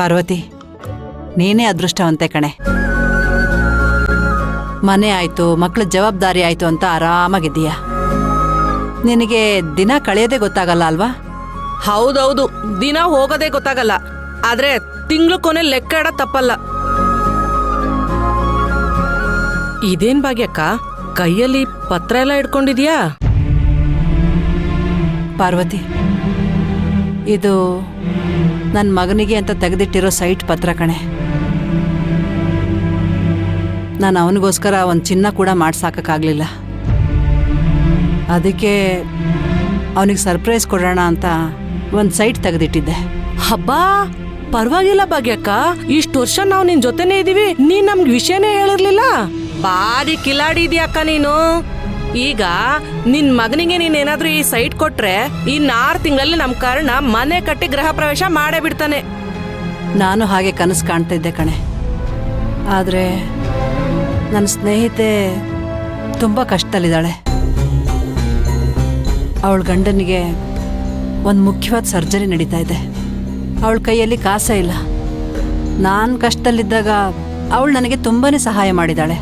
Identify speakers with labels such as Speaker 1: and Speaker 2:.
Speaker 1: ಪಾರ್ವತಿ, ನೀನೇ ಅದೃಷ್ಟವಂತೆ ಕಣೆ. ಮನೆ ಆಯ್ತು, ಮಕ್ಕಳ ಜವಾಬ್ದಾರಿ ಆಯ್ತು ಅಂತ ಆರಾಮಾಗಿದ್ದೀಯ. ನಿನಗೆ ದಿನ ಕಳೆಯೋದೇ ಗೊತ್ತಾಗಲ್ಲ ಅಲ್ವಾ?
Speaker 2: ಹೌದೌದು, ದಿನ ಹೋಗೋದೇ ಗೊತ್ತಾಗಲ್ಲ. ಆದ್ರೆ ತಿಂಗಳು ಕೊನೆ ಲೆಕ್ಕ ಇಡ ತಪ್ಪಲ್ಲ. ಇದೇನ್ ಭಾಗ್ಯಕ್ಕ, ಕೈಯಲ್ಲಿ ಪತ್ರ ಎಲ್ಲ ಇಟ್ಕೊಂಡಿದ್ಯಾ?
Speaker 1: ಪಾರ್ವತಿ, ಇದು ನನ್ನ ಮಗನಿಗೆ ಅಂತ ತೆಗೆದಿಟ್ಟಿರೋ ಸೈಟ್ ಪತ್ರ ಕಣೆ. ನಾನು ಅವನಿಗೋಸ್ಕರ ಒಂದು ಚಿನ್ನ ಕೂಡ ಮಾಡ್ಸಾಕಾಗಲಿಲ್ಲ. ಅದಕ್ಕೆ ಅವನಿಗೆ ಸರ್ಪ್ರೈಸ್ ಕೊಡೋಣ ಅಂತ ಒಂದು ಸೈಟ್ ತೆಗೆದಿಟ್ಟಿದ್ದೆ.
Speaker 2: ಹಬ್ಬಾ, ಪರವಾಗಿಲ್ಲ ಭಾಗ್ಯಕ್ಕ, ಇಷ್ಟು ವರ್ಷ ನಾವು ನಿನ್ ಜೊತೆನೇ ಇದೀವಿ, ನೀನ್ ನಮ್ಗೆ ವಿಷಯನೇ ಹೇಳಿರ್ಲಿಲ್ಲ. ಬಾರಿ ಕಿಲಾಡಿ ಇದೆಯಕ್ಕ ನೀನು. ಈಗ ನಿನ್ ಮಗನಿಗೆ ನೀನೇನಾದ್ರೂ ಈ ಸೈಟ್ ಕೊಟ್ರೆ ಇನ್ನು 6 ತಿಂಗಳಲ್ಲಿ ನಮ್ ಕಾರಣ ಮನೆ ಕಟ್ಟಿ ಗೃಹ ಪ್ರವೇಶ ಮಾಡೇ ಬಿಡ್ತಾನೆ.
Speaker 1: ನಾನು ಹಾಗೆ ಕನಸು ಕಾಣ್ತಿದ್ದೆ ಕಣೆ. ಆದರೆ ನನ್ನ ಸ್ನೇಹಿತೆ ತುಂಬ ಕಷ್ಟದಲ್ಲಿದ್ದಾಳೆ. ಅವಳ ಗಂಡನಿಗೆ ಒಂದು ಮುಖ್ಯವಾದ ಸರ್ಜರಿ ನಡೀತಾ ಇದೆ. ಅವಳ ಕೈಯಲ್ಲಿ ಕಾಸೇ ಇಲ್ಲ. ನಾನು ಕಷ್ಟದಲ್ಲಿದ್ದಾಗ ಅವಳು ನನಗೆ ತುಂಬಾ ಸಹಾಯ ಮಾಡಿದ್ದಾಳೆ.